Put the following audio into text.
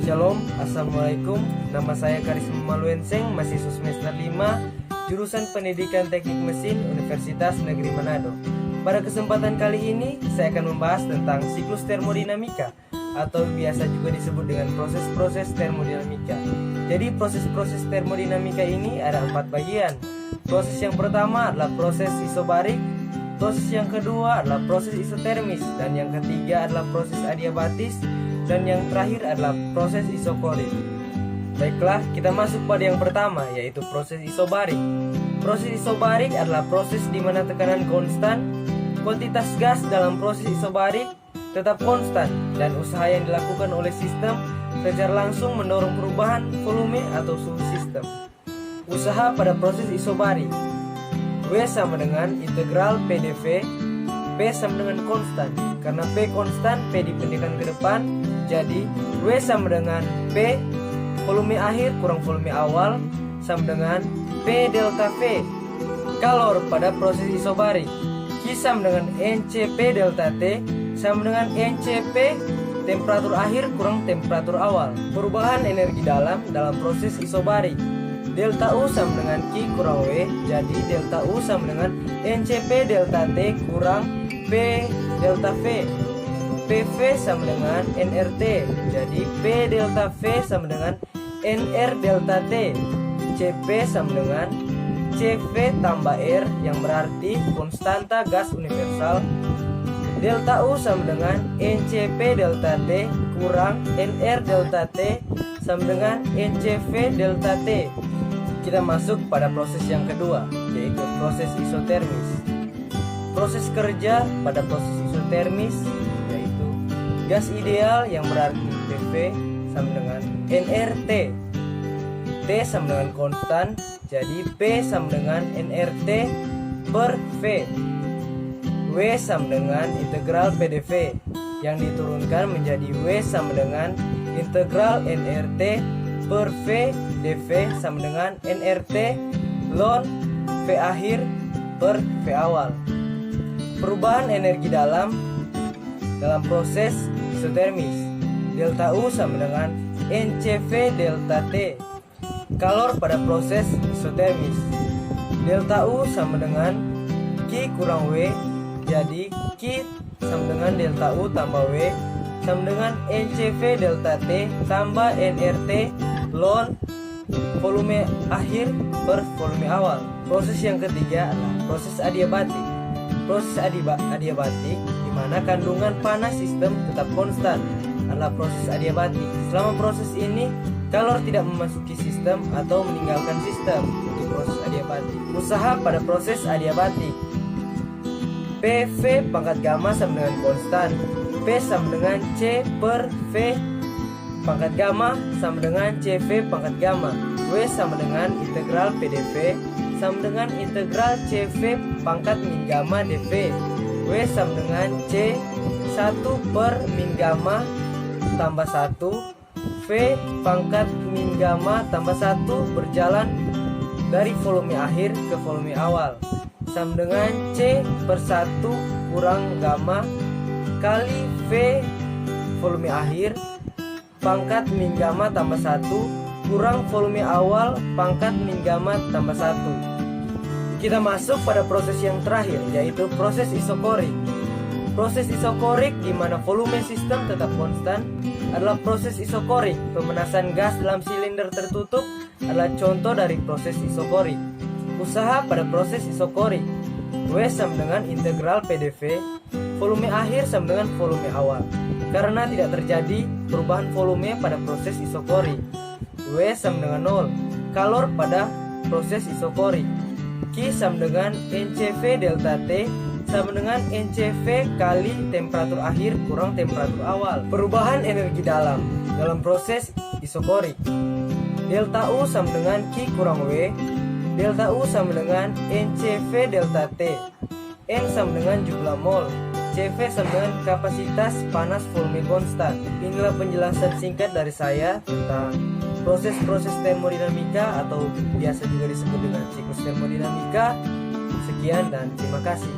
Shalom, Assalamualaikum. Nama saya Karisma Maluenseng, mahasiswa semester 5, jurusan Pendidikan Teknik Mesin, Universitas Negeri Manado. Pada kesempatan kali ini, saya akan membahas tentang siklus termodinamika, atau biasa juga disebut dengan proses-proses termodinamika. Jadi proses-proses termodinamika ini ada 4 bagian. Proses yang pertama adalah proses isobarik, proses yang kedua adalah proses isotermis, dan yang ketiga adalah proses adiabatis, dan yang terakhir adalah proses isokorik. Baiklah, kita masuk pada yang pertama, yaitu proses isobarik. Proses isobarik adalah proses di mana tekanan konstan, kuantitas gas dalam proses isobarik tetap konstan, dan usaha yang dilakukan oleh sistem secara langsung mendorong perubahan volume atau suhu sistem. Usaha pada proses isobarik: W sama dengan integral PdV, P sama dengan konstan. Karena P konstan, P dipendekkan ke depan, jadi W sama dengan P volume akhir kurang volume awal sama dengan P delta V. Kalor pada proses isobarik: Q sama dengan NCP delta T sama dengan NCP temperatur akhir kurang temperatur awal. Perubahan energi dalam proses isobarik: delta U sama dengan Q kurang W, jadi delta U sama dengan NCP delta T kurang P delta V. PV sama dengan nRT, jadi P delta V sama dengan nR delta T. CP sama dengan CV tambah R, yang berarti konstanta gas universal. Delta U sama dengan NCP delta T kurang nR delta T sama dengan NCV delta T. Kita masuk pada proses yang kedua, yaitu proses isotermis. Proses kerja pada proses isotermis yaitu gas ideal, yang berarti PV sama dengan nRT. T sama dengan konstan, jadi P sama dengan nRT per V. W sama dengan integral PDV, yang diturunkan menjadi W sama dengan integral nRT per V dV sama dengan nRT ln V akhir per V awal. Perubahan energi dalam proses isotermis: delta U sama dengan NCV delta T. Kalor pada proses isotermis: delta U sama dengan Q kurang W, jadi Q sama dengan delta U tambah W sama dengan NCV delta T tambah nRT ln volume akhir per volume awal. Proses yang ketiga adalah proses adiabatik. Proses adiabatik di mana kandungan panas sistem tetap konstan adalah proses adiabatik. Selama proses ini kalor tidak memasuki sistem atau meninggalkan sistem untuk proses adiabatik. Usaha pada proses adiabatik: PV pangkat gamma sama dengan konstan, P sama dengan C per V pangkat gamma sama dengan CV pangkat gamma. W sama dengan integral PDV sama dengan integral CV pangkat min gamma dV. W sama dengan C 1 per min gamma tambah 1 V pangkat min gamma tambah 1 berjalan dari volume akhir ke volume awal sama dengan C per 1 kurang gamma kali V volume akhir pangkat min gamma tambah 1 kurang volume awal pangkat min gamma tambah 1. Kita masuk pada proses yang terakhir, yaitu proses isokorik. Proses isokorik di mana volume sistem tetap konstan adalah proses isokorik. Pemanasan gas dalam silinder tertutup adalah contoh dari proses isokorik. Usaha pada proses isokorik: W sama dengan integral PDV, volume akhir sama dengan volume awal. Karena tidak terjadi perubahan volume pada proses isokorik, W sama dengan 0. Kalor pada proses isokorik: Q sama dengan NCV delta T sama dengan NCV kali temperatur akhir kurang temperatur awal. Perubahan energi dalam proses isokorik: delta U sama dengan Q kurang W, delta U sama dengan NCV delta T, N sama dengan jumlah mol, CV sama dengan kapasitas panas volume konstan. Inilah penjelasan singkat dari saya tentang proses-proses termodinamika atau biasa juga disebut dengan siklus termodinamika. Sekian dan terima kasih.